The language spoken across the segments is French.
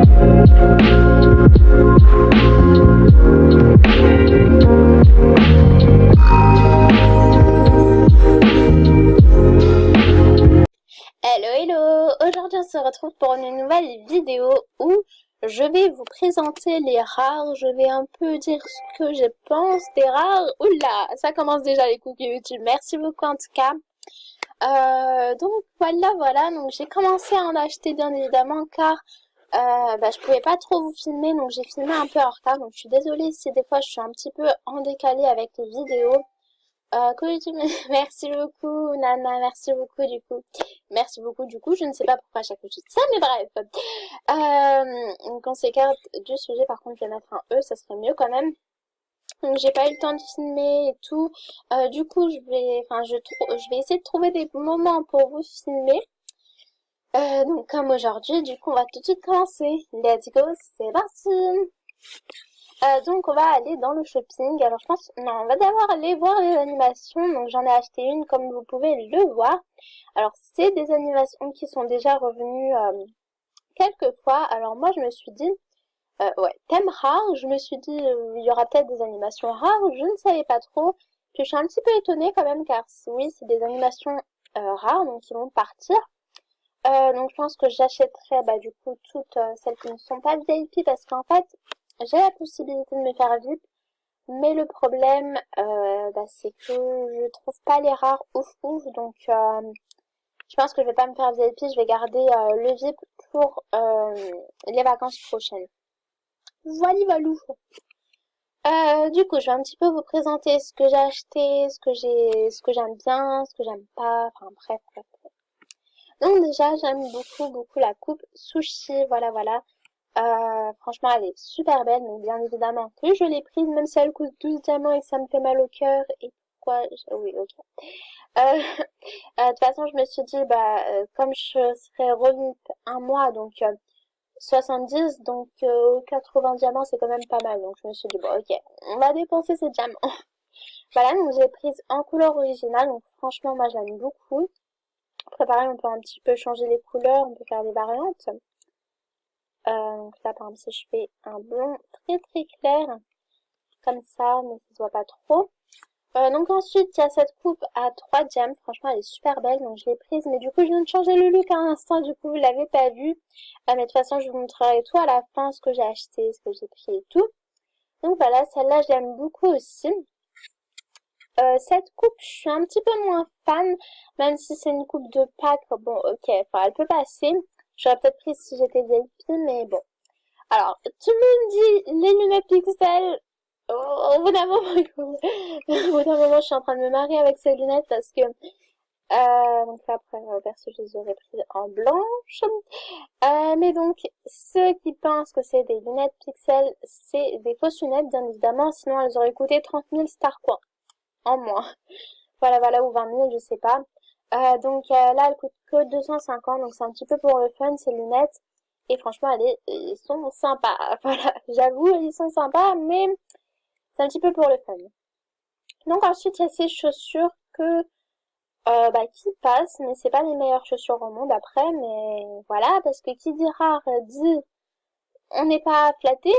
Hello hello! Aujourd'hui on se retrouve pour une nouvelle vidéo où je vais vous présenter les rares, je vais un peu dire ce que je pense des rares. Oula, ça commence déjà les cookies YouTube, merci beaucoup en tout cas. Donc voilà, donc j'ai commencé à en acheter bien évidemment car je pouvais pas trop vous filmer, donc j'ai filmé un peu en retard, donc je suis désolée si des fois je suis un petit peu en décalé avec les vidéos. Merci beaucoup, Nana, merci beaucoup du coup. Merci beaucoup du coup, je ne sais pas pourquoi à chaque fois je dis ça, mais bref. Donc on s'écarte du sujet, par contre je vais mettre un E, ça serait mieux quand même. Donc j'ai pas eu le temps de filmer et tout. Du coup je vais essayer de trouver des moments pour vous filmer. Donc comme aujourd'hui, du coup on va tout de suite commencer. Let's go, c'est parti! Donc on va aller dans le shopping. Alors je pense, non, on va d'abord aller voir les animations. Donc j'en ai acheté une comme vous pouvez le voir. Alors c'est des animations qui sont déjà revenues quelques fois. Alors moi je me suis dit, ouais, thème rare, je me suis dit il y aura peut-être des animations rares. Je ne savais pas trop. Puis je suis un petit peu étonnée quand même car oui c'est des animations rares donc qui vont partir. Donc je pense que j'achèterai du coup toutes celles qui ne sont pas VIP parce qu'en fait j'ai la possibilité de me faire VIP, mais le problème c'est que je trouve pas les rares ouf ouf, donc je pense que je vais pas me faire VIP, je vais garder le VIP pour les vacances prochaines. Voilà, valou. Du coup, je vais un petit peu vous présenter ce que j'ai acheté, ce que j'aime bien, ce que j'aime pas, enfin bref. Donc déjà, j'aime beaucoup la coupe sushi, voilà. Franchement, elle est super belle, donc bien évidemment que je l'ai prise, même si elle coûte 12 diamants et que ça me fait mal au cœur. Et pourquoi oui, ok. De toute façon, je me suis dit, comme je serais revenue un mois, donc 70, donc 80 diamants, c'est quand même pas mal. Donc je me suis dit, bon, ok, on va dépenser ces diamants. Voilà, donc j'ai prise en couleur originale, donc franchement, moi j'aime beaucoup. Après, pareil, on peut un petit peu changer les couleurs, on peut faire des variantes. Donc là, par exemple, si je fais un blond très clair, comme ça, mais ça se voit pas trop. Donc ensuite, il y a cette coupe à 3 diams. Franchement, elle est super belle, donc je l'ai prise. Mais du coup, je viens de changer le look à l'instant, du coup, vous l'avez pas vu. Mais de toute façon, je vous montrerai tout à la fin, ce que j'ai acheté, ce que j'ai pris et tout. Donc voilà, celle-là, je l'aime beaucoup aussi. Cette coupe, je suis un petit peu moins fan, même si c'est une coupe de Pâques. Bon, ok, enfin, elle peut passer. J'aurais peut-être prise si j'étais VIP, mais bon. Alors, tout le monde dit les lunettes pixels. Au bout d'un moment, au bout d'un moment, je suis en train de me marier avec ces lunettes parce que donc là, après, perso, je les aurais prises en blanche. Mais donc, ceux qui pensent que c'est des lunettes pixels, c'est des fausses lunettes, bien évidemment. Sinon, elles auraient coûté 30 000 star coins en moins. Voilà, ou 20 000, je sais pas. Donc là, elle coûte que 250, donc c'est un petit peu pour le fun, ces lunettes. Et franchement, ils sont sympas. Voilà, j'avoue, ils sont sympas, mais c'est un petit peu pour le fun. Donc ensuite, il y a ces chaussures qui passent, mais c'est pas les meilleures chaussures au monde après, mais voilà, parce que qui dit rare dit on n'est pas flatté.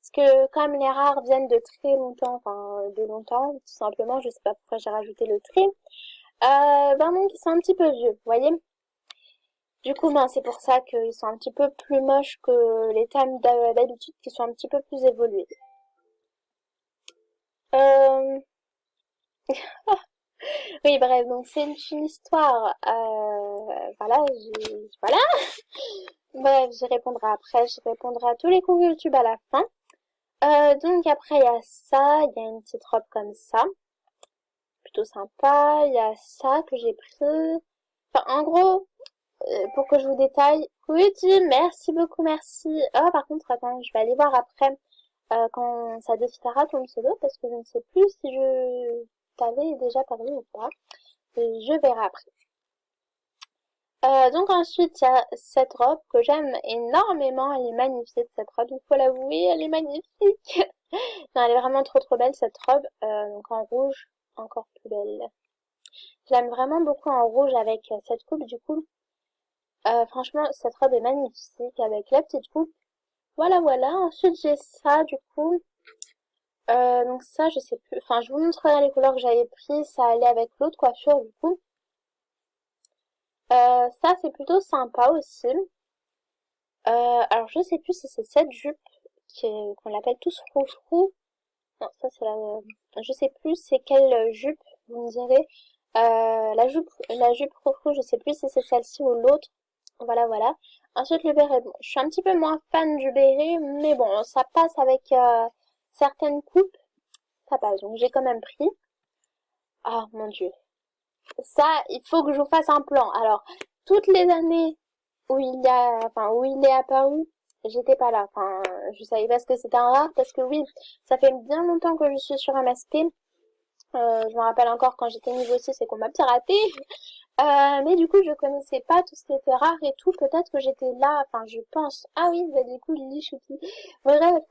Parce que comme les rares viennent de très longtemps, enfin de longtemps, tout simplement, je sais pas pourquoi j'ai rajouté le très, donc ils sont un petit peu vieux, vous voyez. Du coup, c'est pour ça qu'ils sont un petit peu plus moches que les thèmes d'habitude qui sont un petit peu plus évolués. Euh... Oui, bref, donc c'est une histoire. Voilà. Bref, j'y répondrai après. Je répondrai à tous les coups YouTube à la fin. Donc après, il y a ça. Il y a une petite robe comme ça. Plutôt sympa. Il y a ça que j'ai pris. Enfin, en gros, pour que je vous détaille. Oui, merci beaucoup, merci. Ah, par contre, attends, je vais aller voir après quand ça défilera ton pseudo parce que je ne sais plus si je t'avais déjà parlé ou pas. Je verrai après. Donc ensuite, il y a cette robe que j'aime énormément. Elle est magnifique, cette robe, il faut l'avouer, elle est magnifique. Non, elle est vraiment trop belle, cette robe. Donc en rouge, encore plus belle. J'aime vraiment beaucoup en rouge avec cette coupe, du coup. Franchement, cette robe est magnifique avec la petite coupe. Voilà, voilà. Ensuite, j'ai ça, du coup. Donc ça, je sais plus. Enfin, je vous montrerai les couleurs que j'avais pris. Ça allait avec l'autre coiffure, du coup. Ça, c'est plutôt sympa aussi. Alors, je sais plus si c'est cette jupe qu'on l'appelle tous froufrou. Non, ça, c'est la... Je sais plus c'est quelle jupe, vous me direz. La jupe froufrou, je sais plus si c'est celle-ci ou l'autre. Voilà, voilà. Ensuite, le béret. Bon, je suis un petit peu moins fan du béret, mais bon, ça passe avec certaines coupes. Ça passe, donc j'ai quand même pris. Ah, mon Dieu. Ça, il faut que je vous fasse un plan. Alors, toutes les années où il est apparu, j'étais pas là. Enfin, je savais pas ce que c'était un rare parce que oui, ça fait bien longtemps que je suis sur MSP. Je me rappelle encore quand j'étais niveau 6 et qu'on m'a piraté. Mais du coup, je connaissais pas tout ce qui était rare et tout. Peut-être que j'étais là, enfin, je pense. Ah oui, bah, du coup, Lily Choupi. Bref,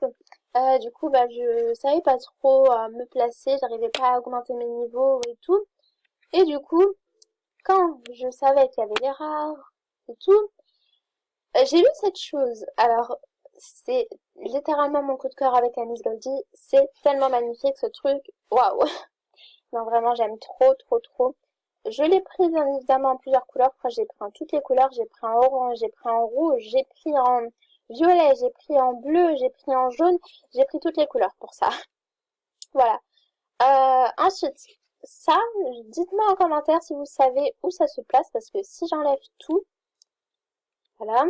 du coup, bah, je savais pas trop me placer. J'arrivais pas à augmenter mes niveaux et tout. Et du coup, quand je savais qu'il y avait des rares et tout, j'ai lu cette chose. Alors, c'est littéralement mon coup de cœur avec la Miss Goldie. C'est tellement magnifique ce truc. Waouh! Non, vraiment, j'aime trop, trop, trop. Je l'ai pris bien évidemment en plusieurs couleurs. Après, j'ai pris en toutes les couleurs. J'ai pris en orange, j'ai pris en rouge, j'ai pris en violet, j'ai pris en bleu, j'ai pris en jaune. J'ai pris toutes les couleurs pour ça. Voilà. Ensuite, ça, dites-moi en commentaire si vous savez où ça se place parce que si j'enlève tout, voilà,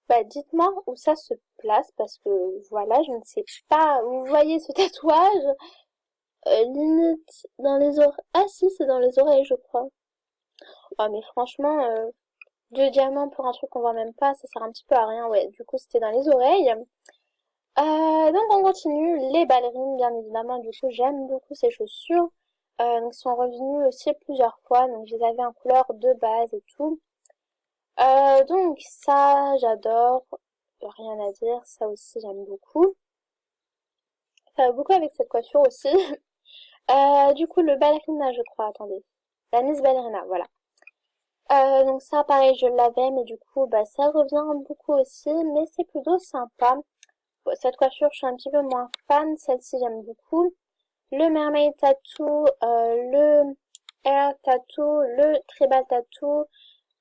bah dites-moi où ça se place parce que voilà, je ne sais pas. Vous voyez ce tatouage? Limite dans les oreilles. Ah si, c'est dans les oreilles, je crois. Ah mais franchement, 2 diamants pour un truc qu'on voit même pas, ça sert un petit peu à rien. Ouais, du coup c'était dans les oreilles. Donc on continue. Les ballerines, bien évidemment. Du coup j'aime beaucoup ces chaussures. Donc elles sont revenues aussi plusieurs fois. Donc je les avais en couleur de base et tout. Donc ça j'adore. Rien à dire. Ça aussi j'aime beaucoup. Ça va beaucoup avec cette coiffure aussi. Du coup le ballerina je crois. Attendez. La Miss Ballerina, voilà. Donc ça, pareil, je l'avais, mais du coup, bah, ça revient beaucoup aussi, mais c'est plutôt sympa. Bon, cette coiffure, je suis un petit peu moins fan, celle-ci, j'aime beaucoup. Le mermaid tattoo, le air tattoo, le tribal tattoo,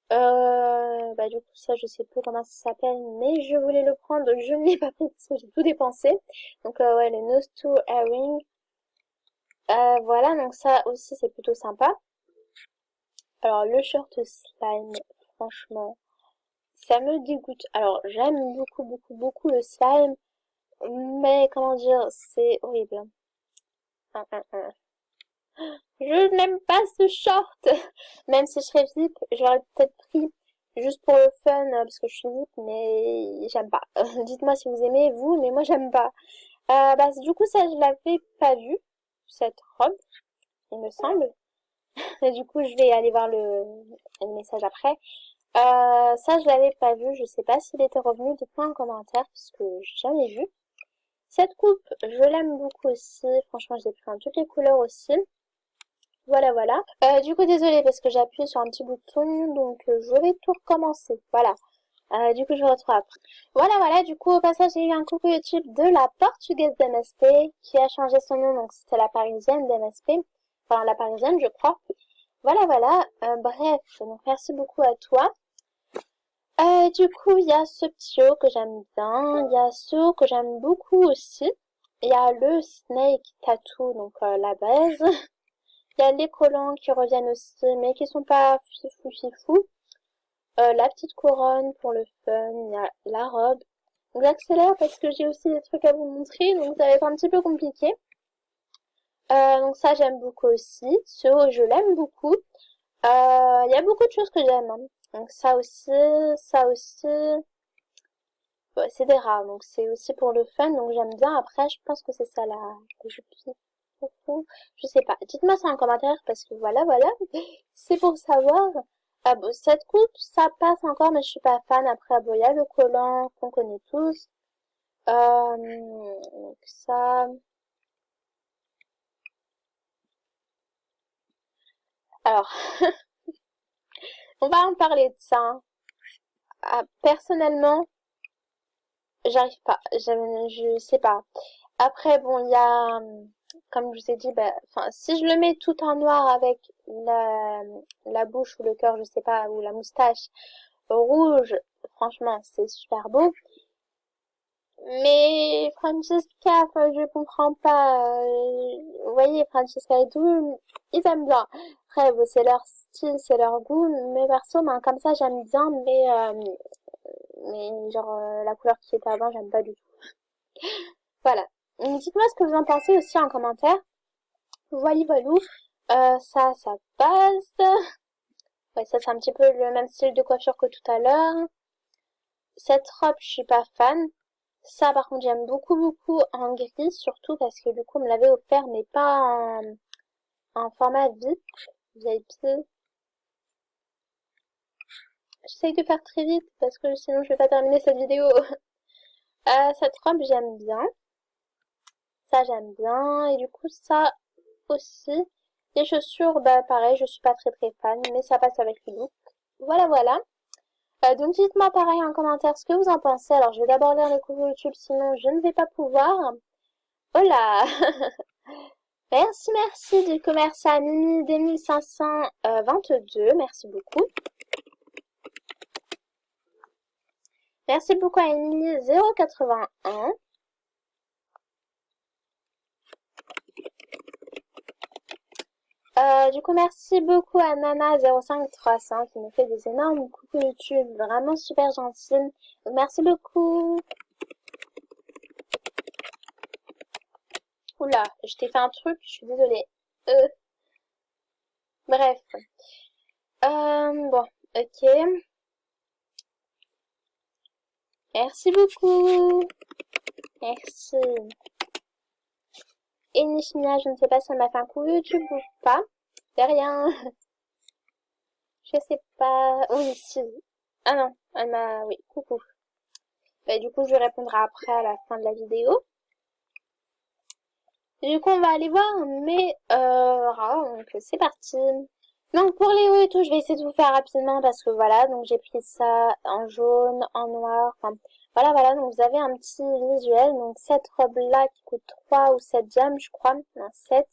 bah, du coup, ça, je sais plus comment ça s'appelle, mais je voulais le prendre, je ne l'ai pas pris parce que j'ai tout dépensé. Donc, ouais, le nose to earring. Voilà, donc ça aussi, c'est plutôt sympa. Alors, le short slime, franchement, ça me dégoûte. Alors, j'aime beaucoup, beaucoup, beaucoup le slime, mais comment dire, c'est horrible. Hum, hum, hum. Je n'aime pas ce short. Même si je serais VIP, j'aurais peut-être pris juste pour le fun, parce que je suis VIP, mais j'aime pas. Dites-moi si vous aimez, vous, mais moi j'aime pas. Bah, du coup, ça, je l'avais pas vu, cette robe, il me semble. Et du coup, je vais aller voir le message après. Ça, je l'avais pas vu. Je sais pas s'il était revenu. Dites-moi en commentaire, parce que j'ai jamais vu. Cette coupe, je l'aime beaucoup aussi. Franchement, j'ai pris en toutes les couleurs aussi. Voilà, voilà. Du coup, désolée parce que j'ai appuyé sur un petit bouton, donc je vais tout recommencer. Voilà. Du coup, je vous retrouve après. Voilà, voilà. Du coup, au passage, j'ai eu un coucou YouTube de la portugaise d'MSP qui a changé son nom, donc c'était la parisienne d'MSP. Enfin, la parisienne, je crois. Voilà, voilà. Bref, donc merci beaucoup à toi. Du coup, il y a ce petit haut que j'aime bien. Il y a ce haut que j'aime beaucoup aussi. Il y a le snake tattoo, donc la base. Il y a les collants qui reviennent aussi, mais qui sont pas fifou fifou. La petite couronne pour le fun. Il y a la robe. Donc j'accélère parce que j'ai aussi des trucs à vous montrer, donc ça va être un petit peu compliqué. Donc ça, j'aime beaucoup aussi. Ce haut, je l'aime beaucoup. Il y a beaucoup de choses que j'aime, hein. Donc ça aussi, ça aussi. Ouais, c'est des rares, donc c'est aussi pour le fun, donc j'aime bien. Après, je pense que c'est ça la je je sais pas. Dites-moi ça en commentaire parce que voilà, voilà, c'est pour savoir. Ah bon, cette coupe, ça passe encore, mais je suis pas fan. Après, bon, il y a le collant qu'on connaît tous. Donc ça. Alors, on va en parler de ça, hein. personnellement, j'arrive pas. Je sais pas. Après, bon, il y a, comme je vous ai dit, bah, enfin, si je le mets tout en noir avec la bouche ou le cœur, je sais pas, ou la moustache rouge, franchement, c'est super beau. Mais Francesca, enfin, je comprends pas. Vous voyez, Francesca et tout, ils aiment bien. Après, bon, c'est leur style, c'est leur goût. Mais perso, ben, comme ça, j'aime bien. Mais genre, la couleur qui était avant, j'aime pas du tout. Voilà. Donc, dites-moi ce que vous en pensez aussi en commentaire. Voilà, voilou. Ça passe. Ouais, ça, c'est un petit peu le même style de coiffure que tout à l'heure. Cette robe, je suis pas fan. Ça, par contre, j'aime beaucoup, beaucoup en gris, surtout parce que du coup, on me l'avait offert, mais pas en format VIP. VIP. J'essaye de faire très vite parce que sinon, je vais pas terminer cette vidéo. Cette robe, j'aime bien. Ça, j'aime bien. Et du coup, ça aussi. Les chaussures, bah, pareil, je suis pas très, très fan, mais ça passe avec le look. Voilà, voilà. Donc, dites-moi pareil en commentaire ce que vous en pensez. Alors, je vais d'abord lire les coups YouTube, sinon, je ne vais pas pouvoir. Oh là! Merci, merci du commerce à Mimi 2522. Merci beaucoup. Merci beaucoup à Emily 081. Du coup, merci beaucoup à Nana 0535 qui me fait des énormes coucou YouTube. Vraiment super gentille. Merci beaucoup. Oula, je t'ai fait un truc, je suis désolée. Bref. Bon, ok. Merci beaucoup. Merci. Et Nishmia, je ne sais pas si elle m'a fait un coup YouTube ou pas. De rien. Je sais pas. Oui, si. Ah non, elle m'a... Oui, coucou. Bah, du coup, je lui répondrai après à la fin de la vidéo. Du coup, on va aller voir mes rats. Donc, c'est parti. Donc, pour les hauts et tout, je vais essayer de vous faire rapidement parce que voilà. Donc, j'ai pris ça en jaune, en noir. Enfin, voilà, voilà. Donc, vous avez un petit visuel. Donc, cette robe-là qui coûte 3 ou 7 diams, je crois. Non, 7.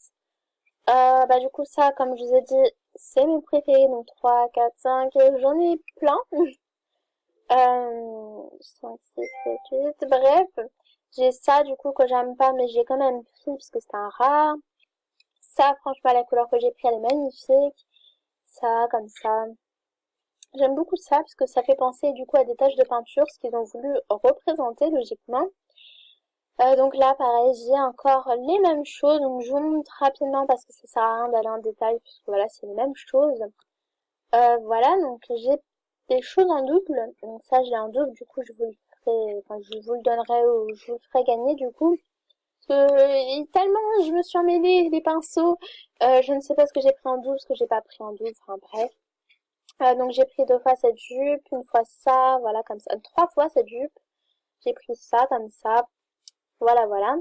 Bah, du coup, ça, comme je vous ai dit, c'est mes préférés. Donc, 3, 4, 5. J'en ai plein. 5, 6, 7, 8. Bref. J'ai ça, du coup, que j'aime pas, mais j'ai quand même pris parce que c'est un rare. Ça, franchement, la couleur que j'ai pris, elle est magnifique. Ça, comme ça. J'aime beaucoup ça parce que ça fait penser du coup à des taches de peinture, ce qu'ils ont voulu représenter logiquement. Donc là, pareil, j'ai encore les mêmes choses. Donc je vous montre rapidement parce que ça sert à rien d'aller en détail puisque voilà, c'est les mêmes choses. Voilà, donc j'ai des choses en double. Donc ça, je l'ai en double. Du coup, je vous le ferai, enfin, je vous le donnerai ou je vous le ferai gagner du coup. Parce que tellement je me suis emmêlée les pinceaux. Je ne sais pas ce que j'ai pris en double, ce que j'ai pas pris en double. Enfin bref. Donc j'ai pris 2 fois cette jupe, une fois ça, voilà comme ça, 3 fois cette jupe. J'ai pris ça comme ça, voilà voilà.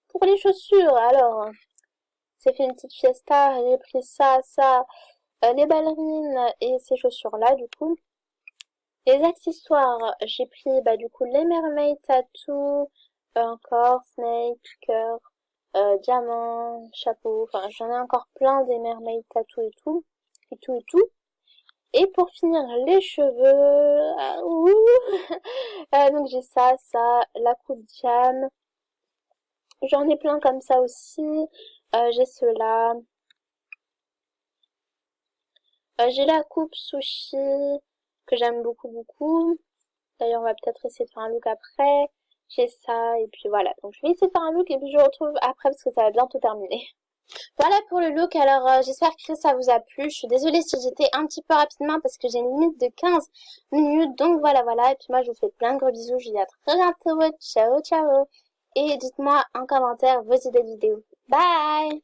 Pour les chaussures, alors, c'est fait une petite fiesta, j'ai pris ça, ça, les ballerines et ces chaussures-là du coup. Les accessoires, j'ai pris bah du coup les mermaids tattoo, encore snake, cœur, diamant, chapeau, enfin j'en ai encore plein des mermaids tattoo et tout, et tout et tout. Et pour finir, les cheveux. Donc j'ai ça, ça, la coupe jam. J'en ai plein comme ça aussi. J'ai ceux-là. J'ai la coupe sushi que j'aime beaucoup, beaucoup. D'ailleurs, on va peut-être essayer de faire un look après. J'ai ça et puis voilà. Donc je vais essayer de faire un look et puis je vous retrouve après parce que ça va bientôt terminer. Voilà pour le look, alors j'espère que ça vous a plu. Je suis désolée si j'étais un petit peu rapidement parce que j'ai une limite de 15 minutes. Donc voilà, voilà. Et puis moi, je vous fais plein de gros bisous. Je vous dis à très bientôt. Ciao, ciao. Et dites-moi en commentaire vos idées de vidéos. Bye!